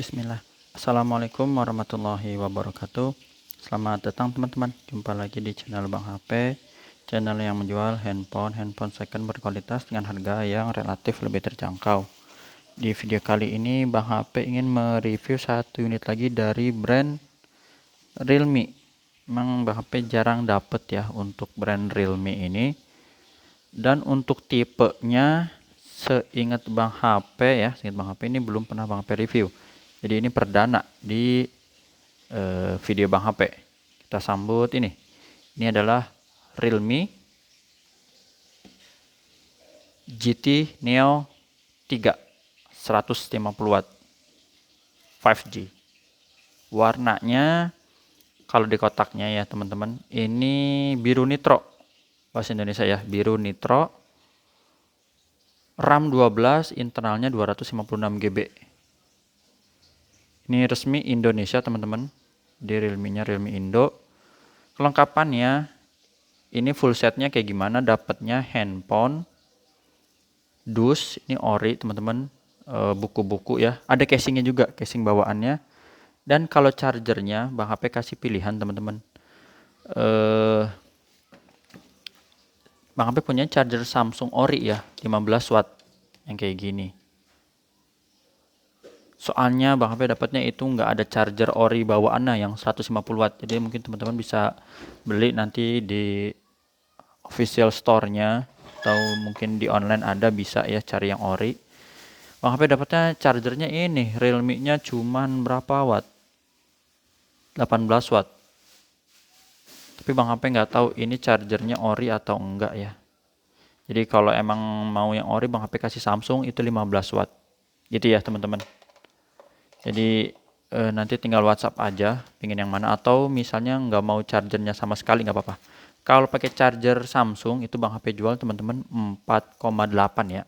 Bismillah. Assalamualaikum warahmatullahi wabarakatuh. Selamat datang teman-teman. Jumpa lagi di channel Bang HP, channel yang menjual handphone second berkualitas dengan harga yang relatif lebih terjangkau. Di video kali ini Bang HP ingin mereview satu unit lagi dari brand Realme. Memang Bang HP jarang dapet ya untuk brand Realme ini. Dan untuk tipenya seingat Bang HP ya, seingat Bang HP ini belum pernah Bang HP review. Jadi ini perdana di video Bang HP. Kita sambut ini. Ini adalah Realme GT Neo 3 150 watt 5G. Warnanya kalau di kotaknya ya teman-teman, ini biru nitro. Bahasa Indonesia ya, biru nitro. RAM 12, internalnya 256 GB. Ini resmi Indonesia teman-teman, di Realme-nya Realme Indo. Kelengkapannya ini full setnya kayak gimana, dapatnya handphone, dus, ini ori teman-teman, buku-buku ya, ada casingnya juga, casing bawaannya. Dan kalau chargernya Bang HP kasih pilihan teman-teman, Bang HP punya charger Samsung ori ya, 15 watt yang kayak gini. Soalnya Bang HP dapatnya itu nggak ada charger ori bawaannya yang 150 watt. Jadi mungkin teman-teman bisa beli nanti di official store-nya atau mungkin di online ada, bisa ya cari yang ori. Bang HP dapatnya chargernya ini, Realme-nya cuman berapa watt? 18 watt. Tapi Bang HP nggak tahu ini chargernya ori atau enggak ya. Jadi kalau emang mau yang ori Bang HP kasih Samsung itu 15 watt. Gitu ya teman-teman. Jadi nanti tinggal WhatsApp aja pengen yang mana, atau misalnya nggak mau chargernya sama sekali nggak apa-apa. Kalau pakai charger Samsung itu Bang HP jual teman-teman 4,8 ya.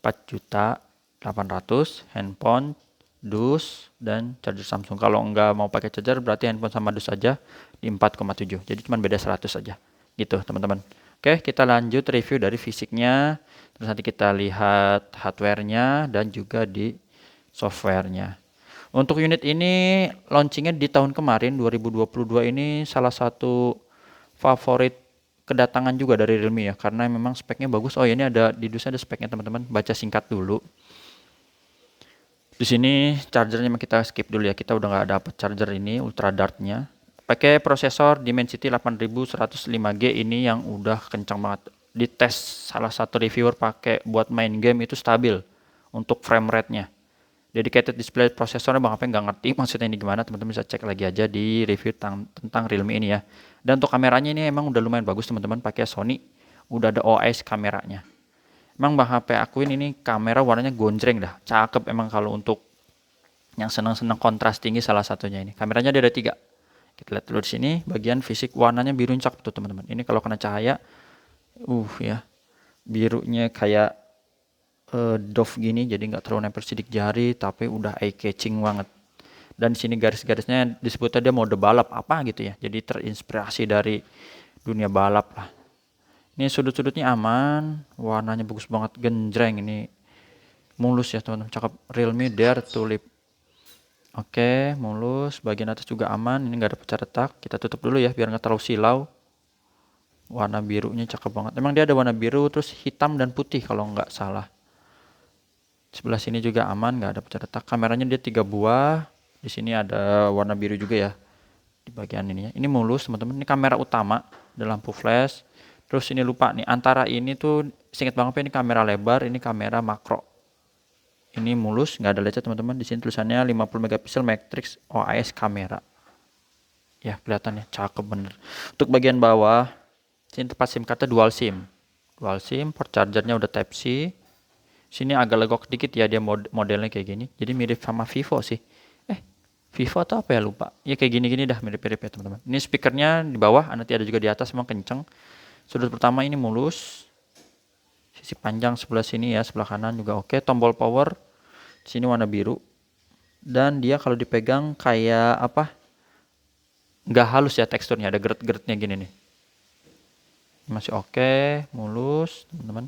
4.800.000 handphone, dus, dan charger Samsung. Kalau nggak mau pakai charger berarti handphone sama dus aja di 4,7. Jadi cuma beda 100 aja. Gitu teman-teman. Oke, kita lanjut review dari fisiknya. Terus nanti kita lihat hardware-nya dan juga di software-nya. Untuk unit ini launchingnya di tahun kemarin 2022, ini salah satu favorit kedatangan juga dari Realme ya, karena memang speknya bagus. Oh ya, ini ada di dusnya ada speknya teman-teman, baca singkat dulu. Di sini chargernya kita skip dulu ya, kita udah nggak dapat charger ini ultra dart-nya. Pakai prosesor Dimensity 8105G ini yang udah kencang banget. Di tes salah satu reviewer pakai buat main game itu stabil untuk frame rate-nya. Dedicated display prosesornya Bang HP nggak ngerti maksudnya ini gimana, teman-teman bisa cek lagi aja di review tentang Realme ini ya. Dan untuk kameranya ini emang udah lumayan bagus teman-teman, pakai Sony, udah ada OIS kameranya. Emang Bang HP akuin ini kamera warnanya gonjreng dah, cakep emang kalau untuk yang senang-senang kontras tinggi salah satunya ini. Kameranya dia ada 3. Kita lihat dulu di sini bagian fisik, warnanya biru cakep tuh teman-teman. Ini kalau kena cahaya, ya birunya kayak doff gini, jadi nggak terlalu nempel sidik jari tapi udah eye catching banget. Dan di sini garis-garisnya disebutnya dia mode balap apa gitu ya, jadi terinspirasi dari dunia balap lah. Ini sudut-sudutnya aman, warnanya bagus banget, genjreng, ini mulus ya teman-teman, cakep. Realme Dare Tulip. Oke, mulus, bagian atas juga aman, ini nggak ada pecah retak. Kita tutup dulu ya biar nggak terlalu silau. Warna birunya cakep banget, emang dia ada warna biru terus hitam dan putih kalau nggak salah. Sebelah sini juga aman, nggak ada pecah retak. Kameranya dia 3 buah. Di sini ada warna biru juga ya di bagian ini ya. Ini mulus teman-teman. Ini kamera utama, ada lampu flash. Terus ini lupa nih, antara ini tuh singkat banget ini kamera lebar, ini kamera makro. Ini mulus, nggak ada lecet teman-teman. Di sini tulisannya 50 megapiksel matrix OIS kamera. Ya kelihatannya cakep bener. Untuk bagian bawah, sini tempat SIM cardnya dual SIM. Dual SIM, port chargernya udah Type C. Sini agak legok dikit ya, dia modelnya kayak gini. Jadi mirip sama Vivo sih. Vivo atau apa ya, lupa. Ya kayak gini-gini dah, mirip-mirip ya teman-teman. Ini speakernya di bawah, nanti ada juga di atas, memang kenceng. Sudut pertama ini mulus. Sisi panjang sebelah sini ya, sebelah kanan juga oke. Tombol power sini warna biru. Dan dia kalau dipegang kayak apa? Nggak halus ya teksturnya, ada geret-geretnya gini nih. Masih oke, mulus teman-teman.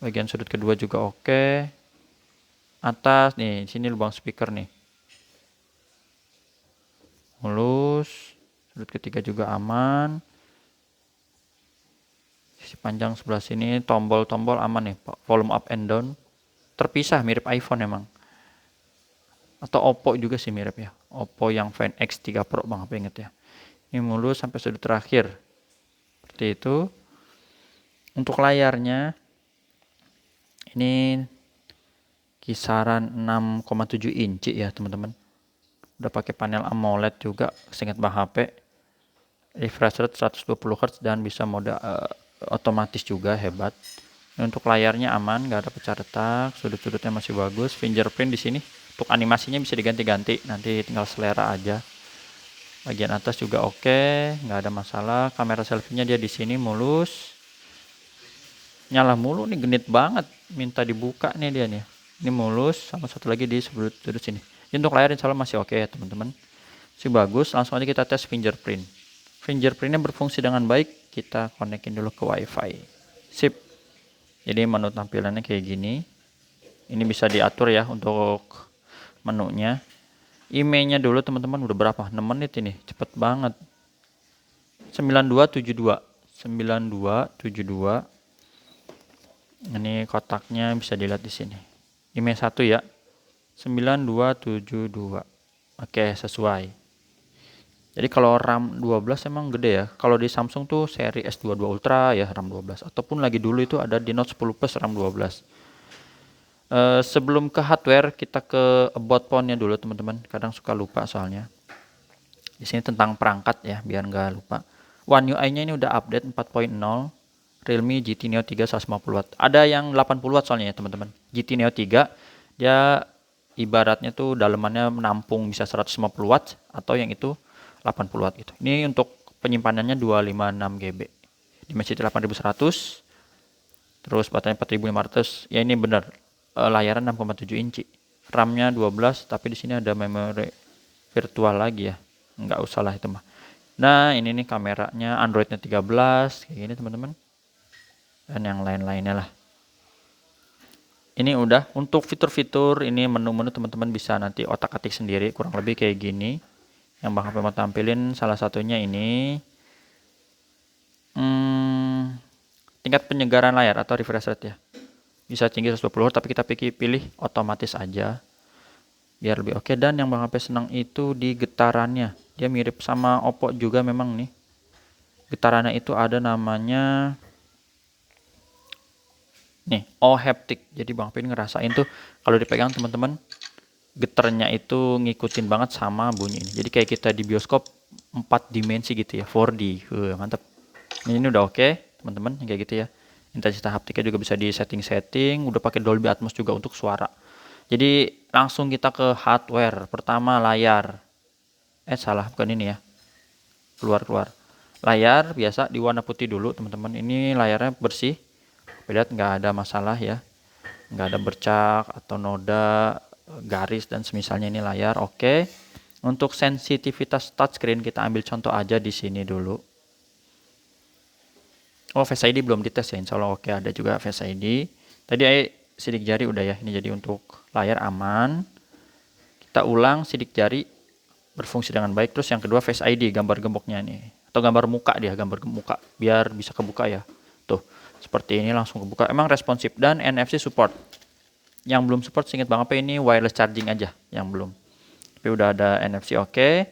Bagian sudut kedua juga oke. atas nih, sini lubang speaker nih. Mulus. Sudut ketiga juga aman. Sisi panjang sebelah sini, tombol-tombol aman nih, volume up and down. Terpisah, mirip iPhone emang. Atau Oppo juga sih mirip ya. Oppo yang Find X3 Pro Bang, apa inget ya. Ini mulus sampai sudut terakhir. Seperti itu. Untuk layarnya ini kisaran 6,7 inci ya teman-teman. Udah pakai panel AMOLED juga, seingat Bang HP. Refresh rate 120 Hz dan bisa mode otomatis juga, hebat. Ini untuk layarnya aman, nggak ada pecah retak, sudut-sudutnya masih bagus. Fingerprint di sini. Untuk animasinya bisa diganti-ganti, nanti tinggal selera aja. Bagian atas juga oke, nggak ada masalah. Kamera selfie-nya dia di sini mulus. Nyala mulu nih, genit banget. Minta dibuka nih dia nih. Ini mulus, sama satu lagi di sudut sini. Ini untuk layar insya Allah masih oke ya teman-teman. Masih bagus, langsung aja kita tes fingerprint. Fingerprintnya berfungsi dengan baik, kita konekin dulu ke WiFi. Sip. Jadi menu tampilannya kayak gini. Ini bisa diatur ya untuk menunya. IMEI-nya dulu teman-teman, udah berapa? 6 menit ini, cepet banget. 9272. 9272. Ini kotaknya bisa dilihat di sini. IMEI 1 ya. 9272. Oke, sesuai. Jadi kalau RAM 12 emang gede ya. Kalau di Samsung tuh seri S22 Ultra ya RAM 12. Ataupun lagi dulu itu ada di Note 10 Plus RAM 12. Sebelum ke hardware, kita ke about phone-nya dulu teman-teman. Kadang suka lupa soalnya. Di sini tentang perangkat ya, biar nggak lupa. One UI-nya ini udah update 4.0. Realme GT Neo 3 150 Watt. Ada yang 80 Watt soalnya ya teman-teman. GT Neo 3 dia ibaratnya tuh dalemannya menampung bisa 150 Watt atau yang itu 80 Watt gitu. Ini untuk penyimpanannya 256 GB. Dimensity 8100. Terus baterainya 4500. Ya ini benar. Layaran 6,7 inci. RAM-nya 12 tapi di sini ada memori virtual lagi ya. Enggak usah lah itu mah. Nah, ini nih kameranya, Android-nya 13 kayak gini teman-teman. Dan yang lain-lainnya lah. Ini udah untuk fitur-fitur, ini menu-menu teman-teman bisa nanti otak-atik sendiri, kurang lebih kayak gini. Yang Bang HP mau tampilin salah satunya ini tingkat penyegaran layar atau refresh rate ya. Bisa tinggi 120 Hz tapi kita pilih otomatis aja biar lebih oke. Dan yang Bang HP senang itu di getarannya. Dia mirip sama Oppo juga memang nih. Getarannya itu ada namanya nih, O-haptic. Jadi Bang HP ngerasain tuh kalau dipegang teman-teman getarnya itu ngikutin banget sama bunyi ini. Jadi kayak kita di bioskop 4 dimensi gitu ya, 4D. Mantap. Ini udah oke, teman-teman, kayak gitu ya. Intensitas haptiknya juga bisa di setting-setting, udah pakai Dolby Atmos juga untuk suara. Jadi langsung kita ke hardware. Pertama layar. Salah, bukan ini ya. Keluar. Layar biasa di warna putih dulu, teman-teman. Ini layarnya bersih. Lihat nggak ada masalah ya. Nggak ada bercak atau noda, garis dan semisalnya. Ini layar oke. Untuk sensitivitas touchscreen kita ambil contoh aja di sini dulu. Oh, Face ID belum dites ya, insya Allah oke, ada juga Face ID. Tadi sidik jari udah ya, ini jadi untuk layar aman. Kita ulang, sidik jari berfungsi dengan baik. Terus yang kedua Face ID, gambar gemboknya nih. Atau gambar muka dia, gambar muka, biar bisa kebuka ya. Tuh, seperti ini langsung kebuka. Emang responsif dan NFC support. Yang belum support seingat Bang apa ini wireless charging aja yang belum. Tapi udah ada NFC oke.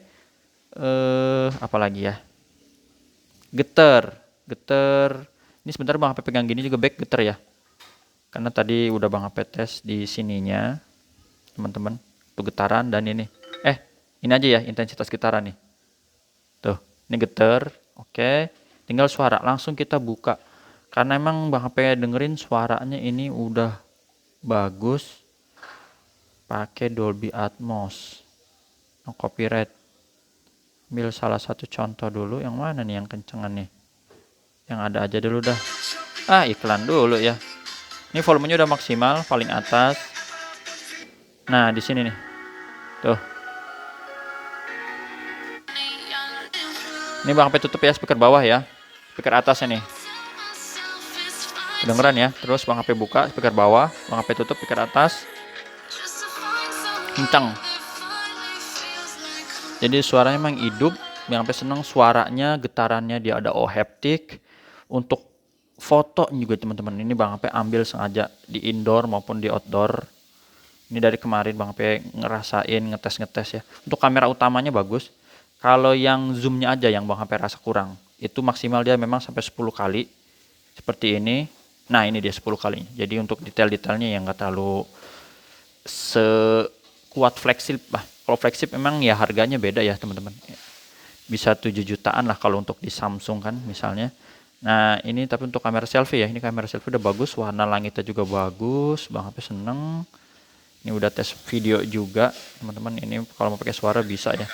Apalagi ya? Getar. Ini sebentar Bang HP pegang gini juga back getar ya. Karena tadi udah Bang HP tes di sininya. Teman-teman, tuh getaran dan ini. Ini aja ya intensitas getaran nih. Tuh, ini getar. Oke. Tinggal suara, langsung kita buka. Karena emang Bang HP dengerin suaranya ini udah bagus. Pakai Dolby Atmos. No copyright. Ambil salah satu contoh dulu, yang mana nih yang kencengan nih? Yang ada aja dulu dah. Iklan dulu ya. Ini volumenya udah maksimal, paling atas. Nah, di sini nih. Tuh. Ini Bang HP tutup ya speaker bawah ya. Speaker atasnya nih. Kedengeran ya. Terus Bang HP buka speaker bawah, Bang HP tutup speaker atas. kencang. Jadi suaranya memang hidup, yang sampai seneng suaranya, getarannya dia ada haptic. Untuk foto juga teman-teman, ini Bang Ape ambil sengaja di indoor maupun di outdoor. Ini dari kemarin Bang Ape ngerasain, ngetes ya. Untuk kamera utamanya bagus. Kalau yang zoomnya aja yang Bang Ape rasa kurang. Itu maksimal dia memang sampai 10 kali. Seperti ini. Nah ini dia 10 kali. Jadi untuk detail-detailnya yang nggak terlalu sekuat flagship lah. Kalau flagship memang ya harganya beda ya teman-teman. Bisa 7 jutaan lah kalau untuk di Samsung kan misalnya. Nah ini tapi untuk kamera selfie ya. Ini kamera selfie udah bagus. Warna langitnya juga bagus. Bang Ape seneng. Ini udah tes video juga teman-teman. Ini kalau mau pakai suara bisa ya.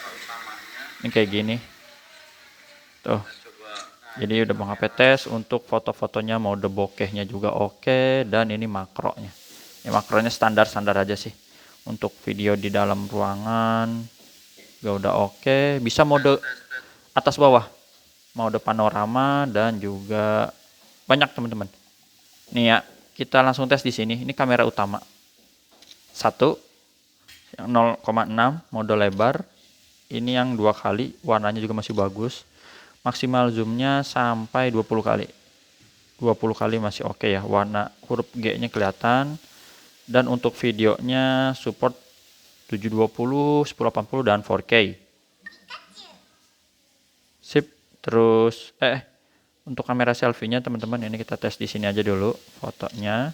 Ini kayak gini tuh. Jadi udah Bang Ape tes untuk foto-fotonya, mode bokehnya juga oke. Dan ini makronya. Ini makronya standar-standar aja sih. Untuk video di dalam ruangan juga udah oke. Bisa mode atas bawah, mode panorama dan juga banyak teman-teman. Nih ya, kita langsung tes di sini. Ini kamera utama. 1 yang 0,6 mode lebar. Ini yang 2 kali, warnanya juga masih bagus. Maksimal zoomnya sampai 20 kali. 20 kali masih oke ya. Warna huruf G-nya kelihatan. Dan untuk videonya support 720, 1080 dan 4K. Sip. Terus untuk kamera selfie-nya teman-teman, ini kita tes di sini aja dulu fotonya.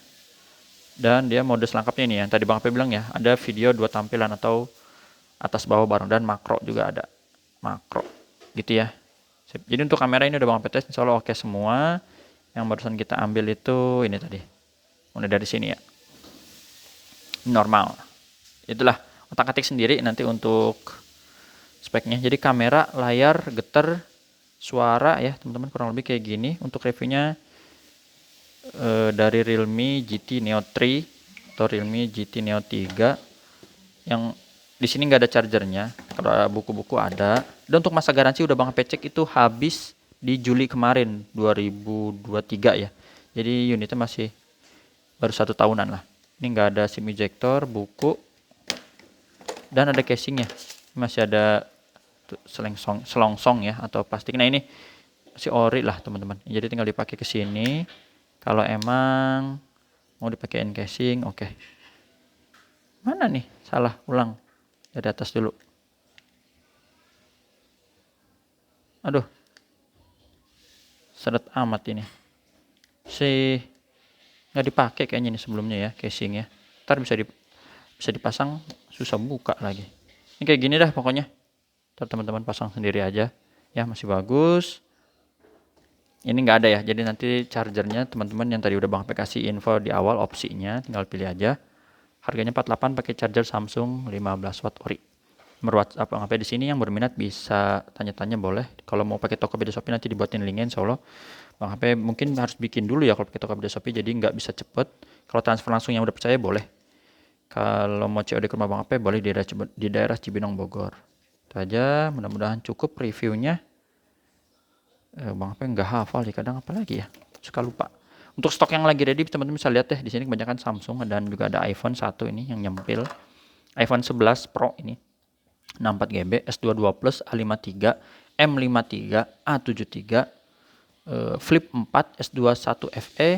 Dan dia mode selengkapnya ini yang tadi Bang Ape bilang ya, ada video 2 tampilan atau atas bawah bareng, dan makro juga ada. Makro gitu ya. Sip. Jadi untuk kamera ini udah Bang Ape tes, insya Allah oke semua. Yang barusan kita ambil itu ini tadi. Mulai dari sini ya. Normal. Itulah otak-atik sendiri nanti untuk speknya. Jadi kamera, layar, getar, suara ya teman-teman, kurang lebih kayak gini. Untuk reviewnya dari Realme GT Neo 3 atau Realme GT Neo 3. Yang di sini nggak ada chargernya. Kalau buku-buku ada. Dan untuk masa garansi udah Bang Ape cek itu habis di Juli kemarin 2023 ya. Jadi unitnya masih baru 1 tahunan lah. Ini nggak ada SIM ejector, buku, dan ada casingnya. Masih ada selongsong ya atau plastik. Nah ini masih ori lah teman-teman. Jadi tinggal dipakai ke sini. Kalau emang mau dipakein casing, oke. Mana nih? Salah, ulang. Dari atas dulu. Aduh. Seret amat ini. Nggak dipakai kayaknya ini sebelumnya ya, casing ya. Ntar bisa dipasang, susah buka lagi. Ini kayak gini dah pokoknya. Ntar teman-teman pasang sendiri aja. Ya masih bagus. Ini nggak ada ya, jadi nanti chargernya teman-teman yang tadi udah Bang Ape kasih info di awal opsinya, tinggal pilih aja. Harganya 48 pakai charger Samsung 15 watt ori. Nomor WhatsApp Bang Ape di sini, yang berminat bisa tanya-tanya boleh. Kalau mau pakai Tokopedia Shopee nanti dibuatin linknya insyaallah. Bang Ape mungkin harus bikin dulu ya kalau pakai Tokopedia Shopee, jadi nggak bisa cepet. Kalau transfer langsung yang udah percaya boleh. Kalau mau COD ke rumah Bang Ape boleh di daerah Cibinong Bogor. Itu aja, mudah-mudahan cukup reviewnya. Bang Ape nggak hafal sih kadang, apa lagi ya, suka lupa. Untuk stok yang lagi ready teman-teman bisa lihat deh di sini, kebanyakan Samsung dan juga ada iPhone 1 ini yang nyempil. iPhone 11 Pro ini 64GB, S22 Plus, A53, M53, A73, Flip 4, S21 FE,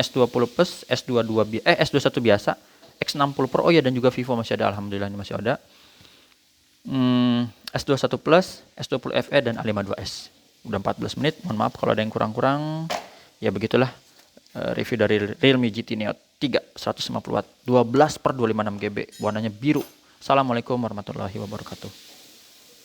S20 Plus, S21 biasa, X60 Pro. Oh ya, dan juga Vivo masih ada, alhamdulillah ini masih ada. S21 Plus, S20 FE dan A52s. Udah 14 menit, mohon maaf kalau ada yang kurang-kurang. Ya begitulah review dari Realme GT Neo 3 150 watt 12/256 GB, warnanya biru. Assalamualaikum warahmatullahi wabarakatuh.